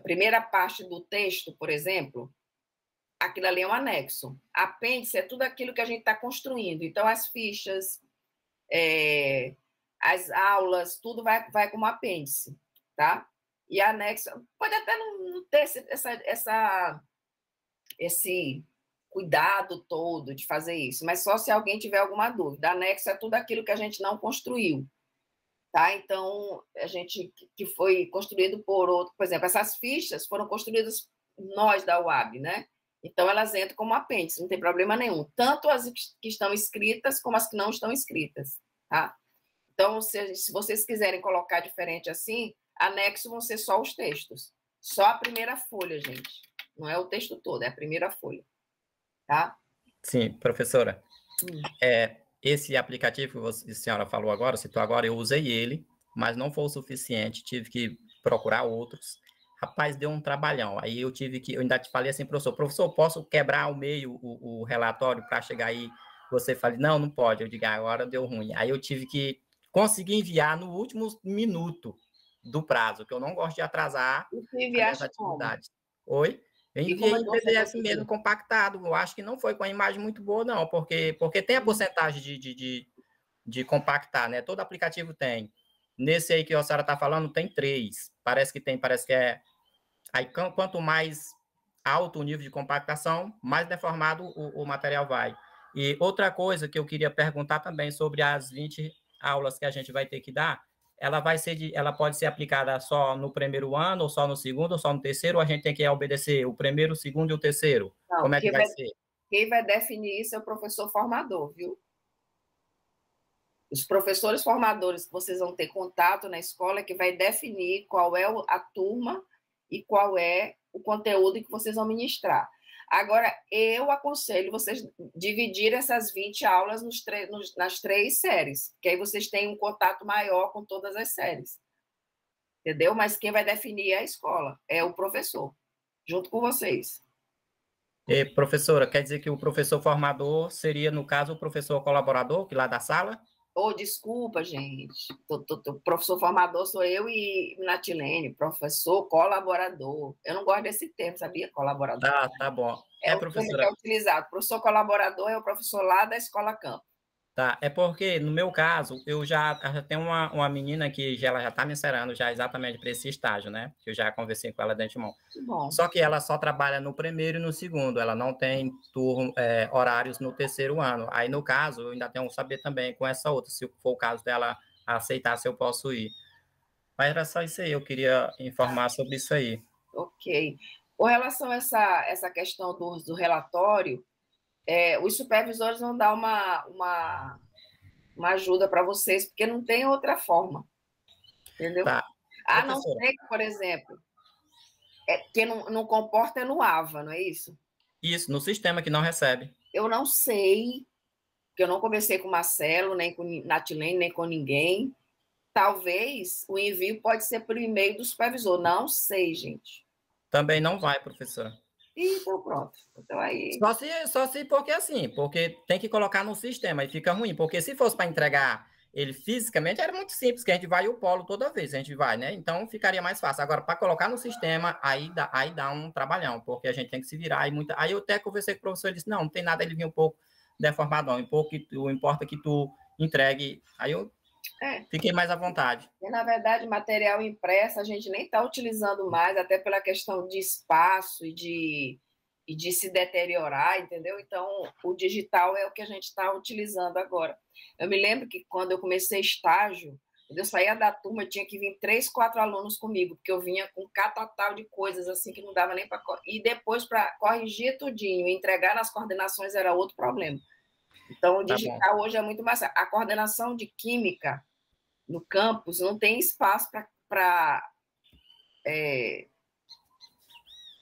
primeira parte do texto, por exemplo, aquilo ali é um anexo. Apêndice é tudo aquilo que a gente está construindo. Então, as fichas, as aulas, tudo vai como apêndice, tá? E anexo, pode até não ter esse cuidado todo de fazer isso, mas só se alguém tiver alguma dúvida. Anexo é tudo aquilo que a gente não construiu, tá? Então, a gente que foi construído por outro, por exemplo, essas fichas foram construídas nós da UAB, né? Então, elas entram como apêndice, não tem problema nenhum. Tanto as que estão escritas, como as que não estão escritas, tá? Então, se vocês quiserem colocar diferente assim, anexo vão ser só os textos. Só a primeira folha, gente. Não é o texto todo, é a primeira folha, tá? Sim, professora. Esse aplicativo que a senhora falou agora, citou agora, eu usei ele, mas não foi o suficiente, tive que procurar outros. Rapaz, deu um trabalhão. Aí eu ainda te falei assim, professor, posso quebrar ao meio o relatório para chegar aí? Você falou, não pode. Eu digo, agora deu ruim. Aí eu tive que conseguir enviar no último minuto do prazo, que eu não gosto de atrasar as atividades. Como? Oi? Eu enviei em PDF mesmo, compactado. Eu acho que não foi com a imagem muito boa, não, porque tem a porcentagem de compactar, né? Todo aplicativo tem. Nesse aí que a senhora está falando, tem 3. Parece que é. Aí, quanto mais alto o nível de compactação, mais deformado o material vai. E outra coisa que eu queria perguntar também sobre as 20 aulas que a gente vai ter que dar, ela pode ser aplicada só no primeiro ano, ou só no segundo, ou só no terceiro, ou a gente tem que obedecer o primeiro, o segundo e o terceiro? Não, como é que vai ser? Quem vai definir isso é o professor formador, viu? Os professores formadores que vocês vão ter contato na escola é que vai definir qual é a turma e qual é o conteúdo que vocês vão ministrar. Agora, eu aconselho vocês dividir essas 20 aulas nas 3 séries, que aí vocês têm um contato maior com todas as séries. Entendeu? Mas quem vai definir é a escola, é o professor, junto com vocês. E, professora, quer dizer que o professor formador seria, no caso, o professor colaborador, que lá da sala? Desculpa, gente. Professor formador sou eu e Natilene, professor colaborador. Eu não gosto desse termo, sabia? Colaborador. Tá bom. É o termo que é utilizado. Professor colaborador é o professor lá da Escola Campo. Tá, é porque, no meu caso, eu já tenho uma menina que ela já está me encerando já exatamente para esse estágio, né? Que eu já conversei com ela de antemão. Só que ela só trabalha no primeiro e no segundo, ela não tem horários no terceiro ano. Aí, no caso, eu ainda tenho que saber também com essa outra, se for o caso dela aceitar, se eu posso ir. Mas era só isso aí, eu queria informar sobre isso aí. Ok. Com relação a essa questão do relatório, os supervisores vão dar uma ajuda para vocês, porque não tem outra forma. Entendeu? Tá. A não ser que, por exemplo, quem não comporta é no AVA, não é isso? Isso, no sistema que não recebe. Eu não sei, porque eu não conversei com o Marcelo, nem com Natilene, nem com ninguém. Talvez o envio pode ser por e-mail do supervisor. Não sei, gente. Também não vai, professora. Então, pronto. Então, aí... Só se porque tem que colocar no sistema e fica ruim. Porque se fosse para entregar ele fisicamente, era muito simples, que a gente vai o polo toda vez, a gente vai, né? Então, ficaria mais fácil. Agora, para colocar no sistema, aí dá um trabalhão, porque a gente tem que se virar. Aí eu até conversei com o professor e disse, não tem nada, ele vinha um pouco deformado, não. O importa que tu entregue. Aí eu Fiquem mais à vontade. E, na verdade, material impresso a gente nem está utilizando mais, até pela questão de espaço e de se deteriorar, entendeu? Então, o digital é o que a gente está utilizando agora. Eu me lembro que quando eu comecei estágio, quando eu saía da turma, tinha que vir 3, 4 alunos comigo, porque eu vinha com catatal de coisas assim que não dava nem para... E depois, para corrigir tudinho e entregar nas coordenações, era outro problema. Então, o digital hoje é muito mais... A coordenação de química no campus não tem espaço para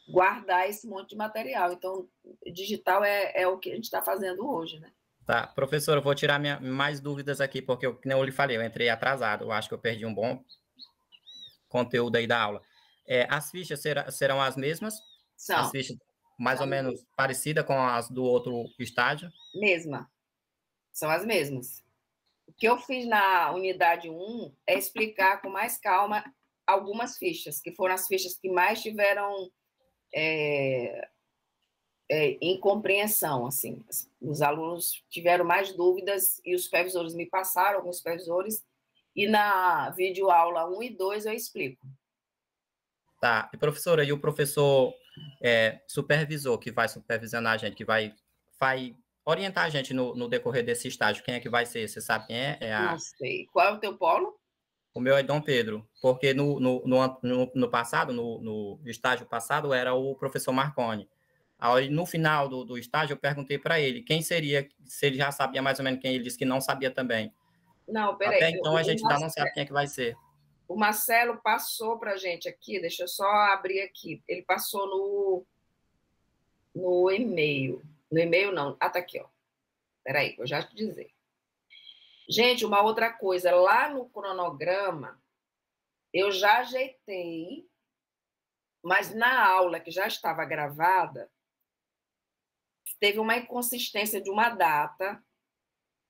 guardar esse monte de material. Então, digital é o que a gente está fazendo hoje, né? Tá, professor, eu vou tirar mais dúvidas aqui, porque, como eu lhe falei, eu entrei atrasado, eu acho que eu perdi um bom conteúdo aí da aula. As fichas serão as mesmas? São. As fichas mais ou menos parecidas com as do outro estágio? Mesma. São as mesmas. O que eu fiz na unidade 1 é explicar com mais calma algumas fichas, que foram as fichas que mais tiveram incompreensão, assim. Os alunos tiveram mais dúvidas e os supervisores me passaram, alguns supervisores, e na videoaula 1 e 2 eu explico. Tá, e professora, e o professor supervisor que vai supervisionar a gente, que vai orientar a gente no decorrer desse estágio, quem é que vai ser? Você sabe quem é? Não sei. Qual é o teu polo? O meu é Dom Pedro, porque no passado, no estágio passado, era o professor Marconi. Aí, no final do estágio, eu perguntei para ele quem seria, se ele já sabia mais ou menos quem, ele disse que não sabia também. Não, peraí. Até então, a gente ainda não sabe quem é que vai ser. O Marcelo passou para a gente aqui, deixa eu só abrir aqui. Ele passou no e-mail. No e-mail, não. Ah, tá aqui, ó. Peraí, vou já te dizer. Gente, uma outra coisa. Lá no cronograma, eu já ajeitei, mas na aula que já estava gravada, teve uma inconsistência de uma data,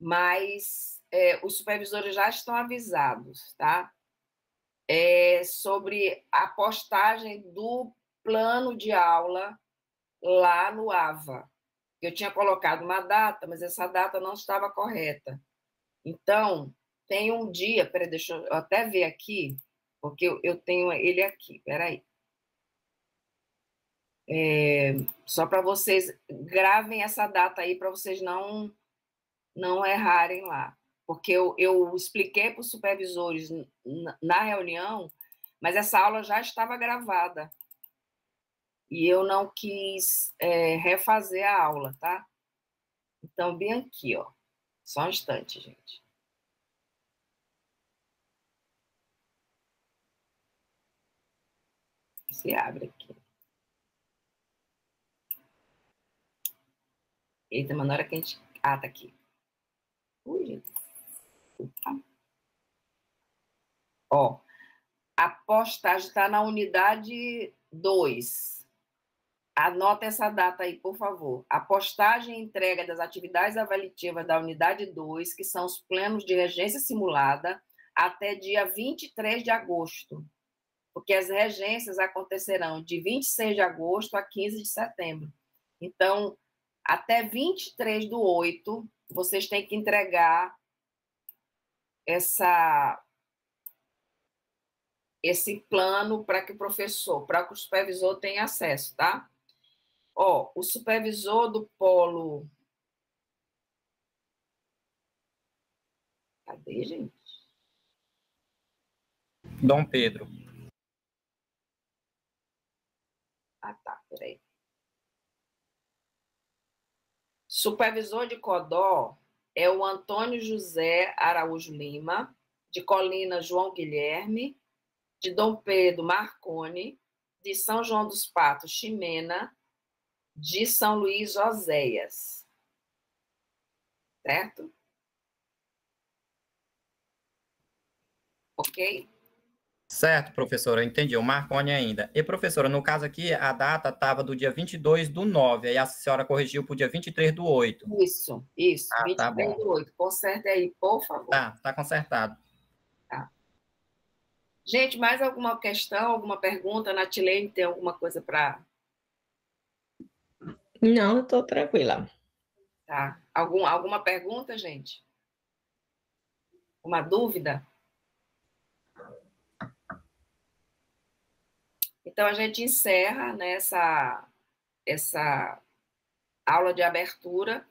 mas os supervisores já estão avisados, tá? Sobre a postagem do plano de aula lá no AVA. Eu tinha colocado uma data, mas essa data não estava correta. Então, tem um dia, peraí, deixa eu até ver aqui, porque eu tenho ele aqui, peraí. Só para vocês, gravem essa data aí, para vocês não errarem lá. Porque eu expliquei para os supervisores na reunião, mas essa aula já estava gravada. E eu não quis refazer a aula, tá? Então, bem aqui, ó. Só um instante, gente. Se abre aqui. Eita, mas na hora que a gente... Ah, tá aqui. Ui, gente. Ó, a postagem está na unidade 2. Anota essa data aí, por favor. A postagem e entrega das atividades avaliativas da unidade 2, que são os planos de regência simulada, até dia 23 de agosto. Porque as regências acontecerão de 26 de agosto a 15 de setembro. Então, até 23/8, vocês têm que entregar esse plano para que o professor, para que o supervisor tenha acesso, tá? Ó, o supervisor do polo... Cadê, gente? Dom Pedro. Ah, tá, peraí. Supervisor de Codó é o Antônio José Araújo Lima, de Colina, João Guilherme, de Dom Pedro, Marconi, de São João dos Patos, Ximena, de São Luís, Oséias. Certo? Ok? Certo, professora, eu entendi. O Marconi ainda. E, professora, no caso aqui, a data estava do dia 22/9, aí a senhora corrigiu para o dia 23/8. Isso. Ah, 23/8. Conserte aí, por favor. Tá consertado. Tá. Gente, mais alguma questão, alguma pergunta? Natilene, tem alguma coisa para... Não, eu estou tranquila. Tá. Alguma pergunta, gente? Uma dúvida? Então, a gente encerra, né, essa aula de abertura,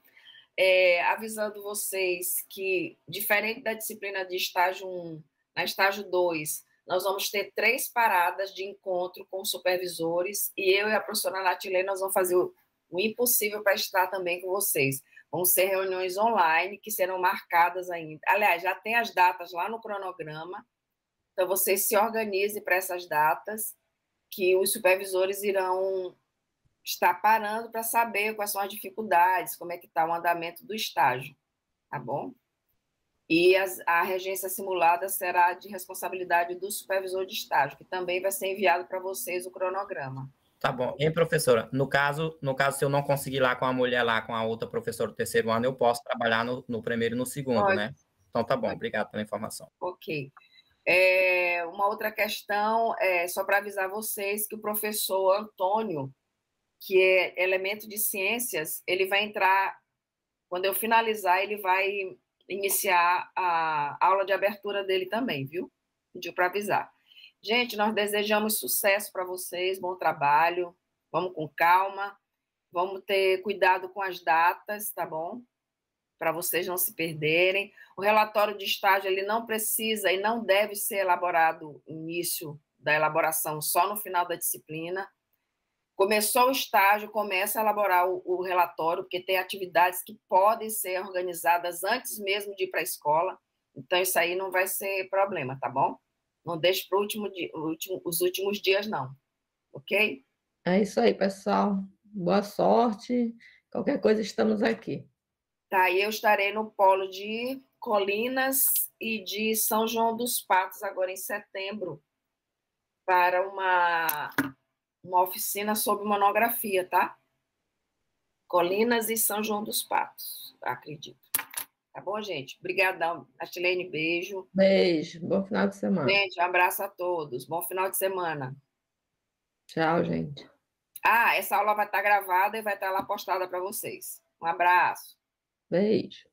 avisando vocês que, diferente da disciplina de estágio 1, na estágio 2, nós vamos ter 3 paradas de encontro com supervisores, e eu e a professora Natilene, nós vamos fazer o impossível para estar também com vocês. Vão ser reuniões online, que serão marcadas ainda. Aliás, já tem as datas lá no cronograma, então vocês se organizem para essas datas, que os supervisores irão estar parando para saber quais são as dificuldades, como é que está o andamento do estágio, tá bom? E a regência simulada será de responsabilidade do supervisor de estágio, que também vai ser enviado para vocês o cronograma. Tá bom. E, professora, no caso, se eu não conseguir ir lá com a mulher, lá com a outra professora do terceiro ano, eu posso trabalhar no primeiro e no segundo, Pode. né? Então tá bom, obrigado pela informação. Ok. Uma outra questão, só para avisar vocês que o professor Antônio, que é elemento de ciências, ele vai entrar, quando eu finalizar, ele vai iniciar a aula de abertura dele também, viu? Pediu para avisar. Gente, nós desejamos sucesso para vocês, bom trabalho, vamos com calma, vamos ter cuidado com as datas, tá bom? Para vocês não se perderem. O relatório de estágio, ele não precisa e não deve ser elaborado no início da elaboração, só no final da disciplina. Começou o estágio, começa a elaborar o relatório, porque tem atividades que podem ser organizadas antes mesmo de ir para a escola, então isso aí não vai ser problema, tá bom? Não deixe para os últimos dias, não. Ok? É isso aí, pessoal. Boa sorte. Qualquer coisa, estamos aqui. Tá, e eu estarei no polo de Colinas e de São João dos Patos, agora em setembro, para uma oficina sobre monografia, tá? Colinas e São João dos Patos, acredito. Tá bom, gente? Obrigadão. Natilene, beijo. Beijo. Bom final de semana. Gente, um abraço a todos. Bom final de semana. Tchau, gente. Essa aula vai estar gravada e vai estar lá postada para vocês. Um abraço. Beijo.